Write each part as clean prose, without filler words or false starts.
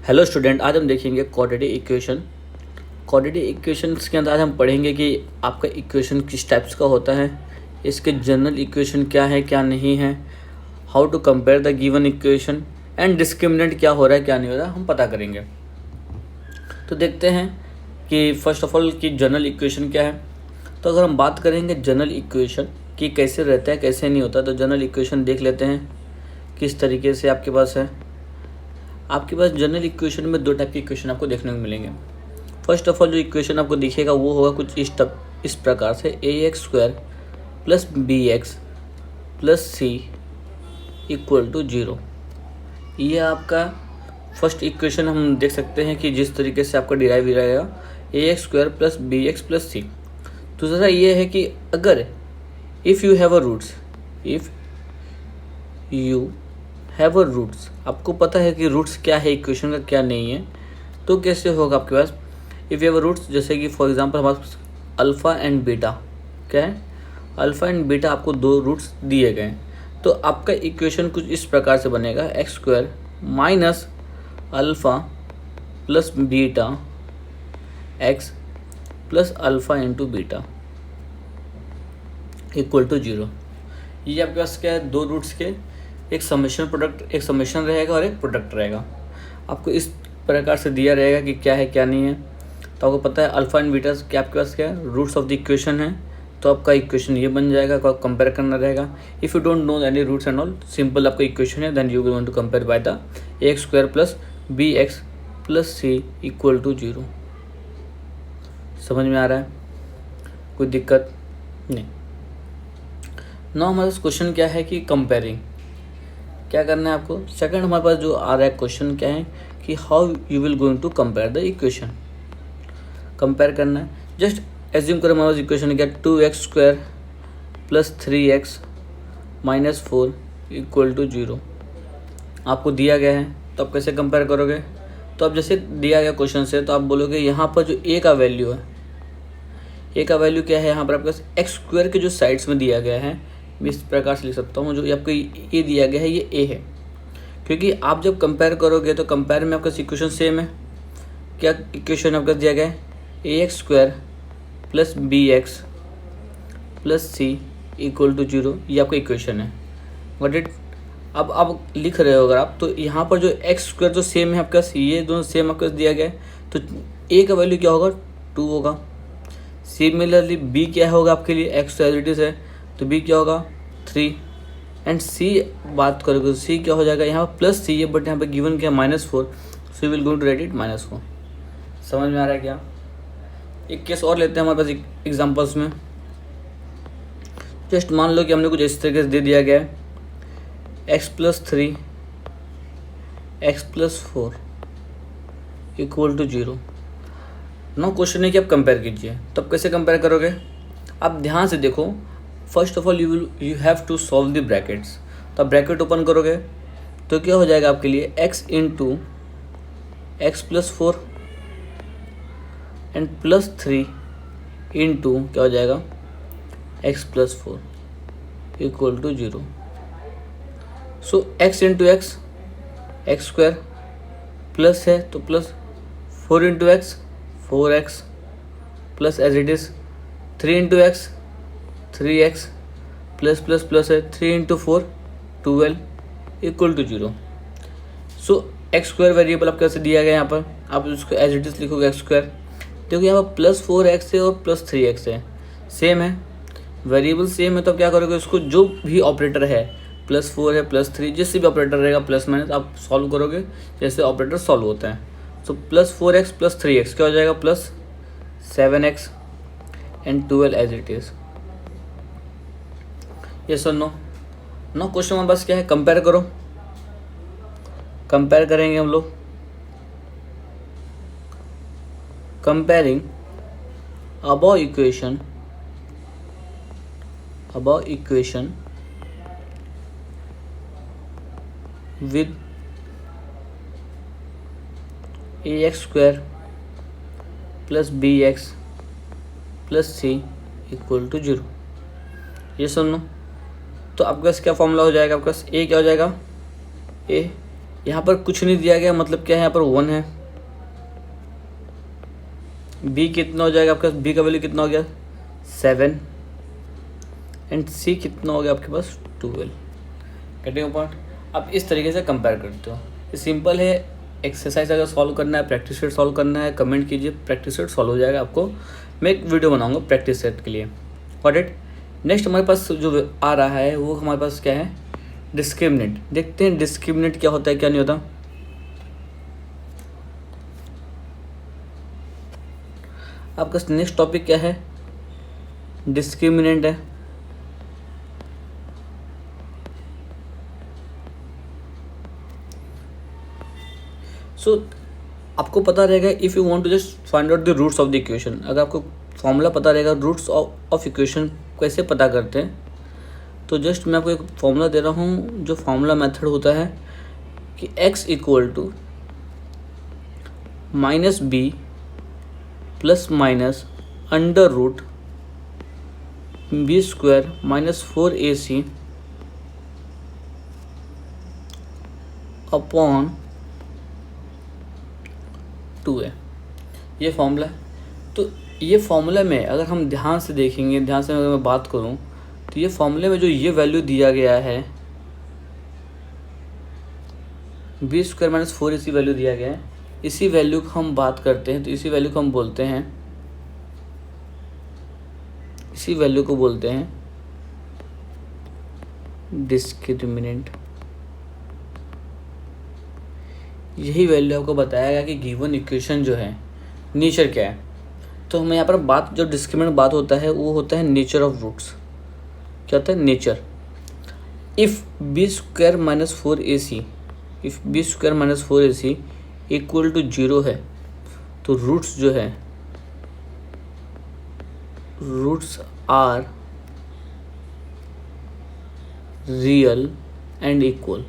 Hello student, आज हम देखेंगे क्वाड्रेटिक इक्वेशन। क्वाड्रेटिक इक्वेशंस के अंदर आज हम पढ़ेंगे कि आपका इक्वेशन किस टाइप्स का होता है, इसके जनरल इक्वेशन क्या है क्या नहीं है, how to compare the given equation and discriminant क्या हो रहा है क्या नहीं हो रहा है हम पता करेंगे। तो देखते हैं कि फर्स्ट ऑफ ऑल कि जनरल इक्वेशन क्या है। तो अगर हम बात करेंगे जनरल इक्वेशन कि कैसे रहता है कैसे नहीं होता, तो जनरल इक्वेशन देख लेते हैं किस तरीके से आपके पास है। आपके पास जनरल इक्वेशन में दो टाइप के इक्वेशन आपको देखने को मिलेंगे। फर्स्ट ऑफ ऑल जो इक्वेशन आपको दिखेगा वो होगा कुछ इस प्रकार से ax² plus bx plus c equal to 0। ये आपका फर्स्ट इक्वेशन हम देख सकते हैं कि जिस तरीके से आपका डिराइव रहेगा ax² plus bx plus c। दूसरा ये है कि अगर if you have a roots, आपको पता है कि रूट्स क्या है इक्वेशन का क्या नहीं है, तो कैसे होगा आपके पास इफ़ यू हैव रूट्स। जैसे कि फॉर एग्जांपल हमारे पास अल्फ़ा एंड बीटा क्या है, अल्फ़ा एंड बीटा आपको दो रूट्स दिए गए हैं, तो आपका इक्वेशन कुछ इस प्रकार से बनेगा x² minus alpha plus beta x plus alpha into beta equal to 0। ये आपके पास क्या है, दो रूट्स के एक समेशन रहेगा और एक प्रोडक्ट रहेगा। आपको इस प्रकार से दिया रहेगा कि क्या है क्या नहीं है, तो आपको पता है अल्फ़ा एंड बीटा क्या आपके पास क्या है, रूट्स ऑफ द इक्वेशन है, तो आपका इक्वेशन ये बन जाएगा। आपको कंपेयर करना रहेगा। If you don't know any roots and all, simple आपका इक्वेशन है, then you will want to compare by the ax² plus bx plus c equal to 0। समझ में आ रहा है, कोई दिक्कत नहीं। नाउ हमारे पास क्वेश्चन क्या है कि कंपेयरिंग क्या करना है आपको। सेकंड हमारे पास जो आ रहा है क्वेश्चन क्या है कि how you will going to compare the equation. Compare करना है, जस्ट एज्यूम करें हमारे पास इक्वेशन क्या 2x² plus 3x minus 4 equal to 0 आपको दिया गया है। तो आप कैसे कंपेयर करोगे, तो आप जैसे दिया गया क्वेश्चन से, तो आप बोलोगे यहाँ पर जो a का वैल्यू है, a का वैल्यू क्या है, यहाँ पर आपके पास x² के जो साइड्स में दिया गया है, मैं इस प्रकार से लिख सकता हूँ, जो आपको ये दिया गया है ये a है, क्योंकि आप जब कंपेयर करोगे तो कंपेयर में आपका इक्वेशन सेम है। क्या इक्वेशन आपका दिया गया है ax² plus bx plus c equal to 0, ये आपका इक्वेशन है। Got it. अब आप लिख रहे हो अगर आप, तो यहाँ पर जो x² जो सेम है आपके पास, ये दोनों सेम आपके पास दिया गया है, तो a का वैल्यू क्या होगा 2 होगा। सिमिलरली b क्या होगा आपके लिए, x तो एज इट इज है, तो b क्या होगा 3 एंड c बात करोगे तो c क्या हो जाएगा, यहाँ पर प्लस c है बट यहाँ पे गिवन क्या -4, so will going to write it -4। समझ में आ रहा है क्या। एक केस और लेते हैं हमारे पास एग्जांपल्स में। जस्ट मान लो कि हमने कुछ इस तरीके से दे दिया गया है x plus 3 x plus 4 equal to 0। No question है कि आप कंपेयर कीजिए, तो आप कैसे कंपेयर करोगे। आप ध्यान से देखो, first of all you have to solve the brackets. तो आप ब्रैकेट ओपन करोगे तो क्या हो जाएगा आपके लिए x into x plus 4 and plus 3 into क्या हो जाएगा x plus 4 equal to 0। So x into x x² plus है तो plus 4 into x 4x plus as it is 3 into x 3x plus plus plus है 3 into 4 12 equal to 0। So x² variable आपके कैसे दिया गया यहाँ पर, आप उसको एज इट इज लिखोगे x²। देखो यहाँ पर प्लस 4x है और प्लस 3x है, सेम है, वेरिएबल सेम है, तो आप क्या करोगे उसको जो भी ऑपरेटर है +4 है +3 जिससे भी ऑपरेटर रहेगा प्लस माइनस आप सॉल्व करोगे जैसे ऑपरेटर सॉल्व होता है। So plus 4x plus 3x क्या हो जाएगा plus 7x and 12 as it is. Yes और नो। नो क्वेश्चन हमारे पास क्या है, कंपेयर करो। कंपेयर करेंगे हम लोग, comparing above equation with ax² plus bx plus c equal to 0। ये सुनो, तो आपके पास क्या फॉर्मूला हो जाएगा, आपके पास a क्या हो जाएगा, a यहाँ पर कुछ नहीं दिया गया, मतलब क्या है, यहाँ पर 1 है। बी कितना हो जाएगा आपके पास, बी का वैल्यू कितना हो गया 7, एंड सी कितना हो गया आपके पास 12। Getting point. आप इस तरीके से कंपेयर करते हो, ये सिंपल है। एक्सरसाइज अगर सॉल्व करना है, प्रैक्टिस सेट सॉल्व करना है, कमेंट कीजिए, प्रैक्टिस सेट सॉल्व हो जाएगा आपको। मैं एक वीडियो बनाऊंगा प्रैक्टिस सेट के लिए। Got it. नेक्स्ट हमारे पास जो आ रहा है वो हमारे पास क्या है, डिस्क्रिमिनेंट। देखते हैं डिस्क्रिमिनेंट क्या होता है क्या नहीं होता। आपका नेक्स्ट टॉपिक क्या है, डिस्क्रिमिनेंट है। सो आपको पता रहेगा, if you want to just find out the roots of the equation, अगर आपको फॉर्मूला पता रहेगा रूट्स ऑफ इक्वेशन कैसे पता करते हैं, तो जस्ट मैं आपको एक फॉर्मूला दे रहा हूँ। जो फॉर्मूला मेथड होता है कि x equal to minus b plus minus under root b square minus 4ac upon 2a, ये फॉर्मूला है। तो ये फॉर्मूला में अगर हम ध्यान से देखेंगे, ध्यान से अगर मैं बात करूँ, तो ये फॉर्मूले में जो ये वैल्यू दिया गया है B square minus 4ac value दिया गया है, इसी वैल्यू को हम बात करते हैं, तो इसी वैल्यू को हम बोलते हैं, इसी वैल्यू को बोलते हैं डिस्क्रिमिनेंट। यही वैल्यू आपको बताया गया कि गिवन इक्वेशन जो है नेचर क्या है। तो हमें यहाँ पर बात, जो डिस्क्रिमिनेंट बात होता है वो होता है नेचर ऑफ रूट्स। क्या होता है, nature. If b square minus 4ac, if b square minus 4ac equal to 0 है, तो रूट्स जो है, roots are real and equal.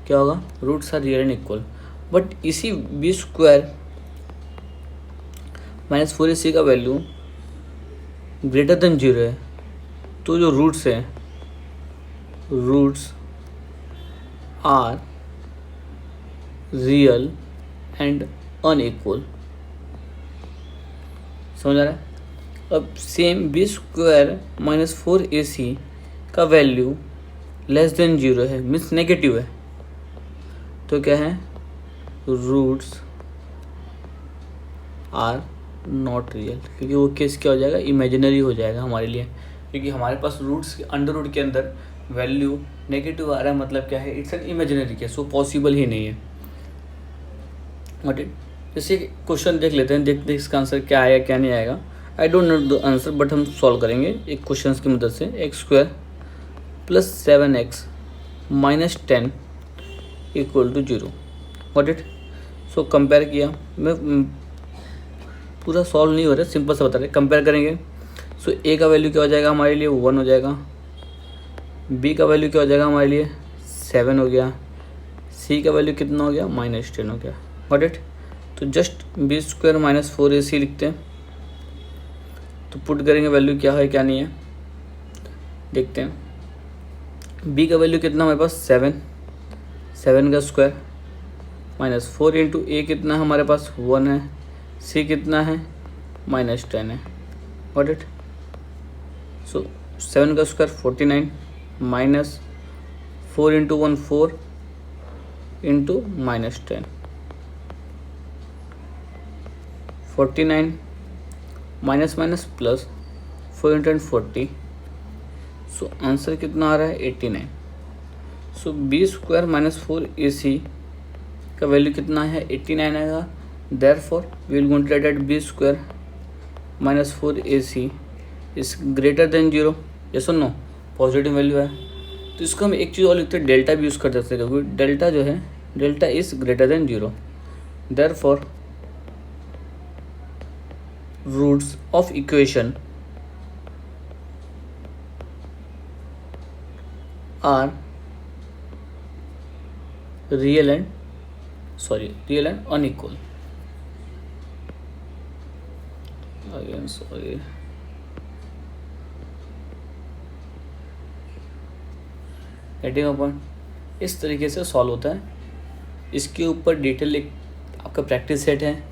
क्या होगा, roots are real and equal. But इसी बी स्क्वायर माइनस 4ac का वैल्यू ग्रेटर देन 0 है, तो जो रूट्स हैं, roots are real and unequal. समझ आ रहा है। अब same B square minus 4ac का वैल्यू लेस देन 0 है, मीन्स नेगेटिव है, तो क्या है, रूट्स आर नॉट रियल, क्योंकि वो केस क्या हो जाएगा, इमेजिनरी हो जाएगा हमारे लिए, क्योंकि हमारे पास रूट्स के अंडर रूट के अंदर वैल्यू नेगेटिव आ रहा है, मतलब क्या है, इट्स एन इमेजिनरी केस, वो पॉसिबल ही नहीं है। Got it. जैसे क्वेश्चन देख लेते हैं, देखते हैं इसका आंसर क्या आएगा क्या नहीं आएगा। I don't know the answer, but हम सॉल्व करेंगे एक क्वेश्चन की मदद से। X square plus 7x minus 10 equal to 0। Got it. So compare किया, मैं पूरा सॉल्व नहीं हो रहा है, सिंपल सा बता रहे, कंपेयर करेंगे। सो ए का वैल्यू क्या हो जाएगा हमारे लिए, 1 हो जाएगा। बी का वैल्यू क्या हो जाएगा हमारे लिए, 7 हो गया। सी का वैल्यू कितना हो गया, माइनस 10 हो गया। Got it. तो just B square minus 4ac लिखते हैं, तो पुट करेंगे वैल्यू क्या है क्या नहीं है, देखते हैं। बी का वैल्यू कितना हमारे पास, 7 का स्क्वायर माइनस 4 इंटू ए कितना है हमारे पास, 1 है। सी कितना है, माइनस 10 है। Got it. सो 7 का square 49 minus 4 into 1 4 into minus 10, 49 minus minus plus 4 into 40। So answer कितना आ रहा है, 89। सो बी स्क्वायर माइनस 4ac का वैल्यू कितना है, 89 आएगा। Therefore we will going to write that b square minus 4ac is greater than 0। ये सुनो, पॉजिटिव वैल्यू है, तो इसको हम एक चीज़ और लिखते हैं, डेल्टा भी यूज़ कर सकते हैं, क्योंकि डेल्टा जो है, delta is greater than 0। Therefore roots of equation are real and unequal. Again sorry, getting a point. इस तरीके से सॉल्व होता है इसके ऊपर डिटेल एक आपका प्रैक्टिस सेट है,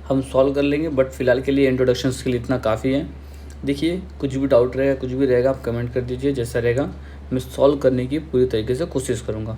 हम सॉल्व कर लेंगे, बट फ़िलहाल के लिए इंट्रोडक्शन के लिए इतना काफ़ी है। देखिए कुछ भी डाउट रहेगा, कुछ भी रहेगा, आप कमेंट कर दीजिए, जैसा रहेगा मैं सॉल्व करने की पूरी तरीके से कोशिश करूँगा।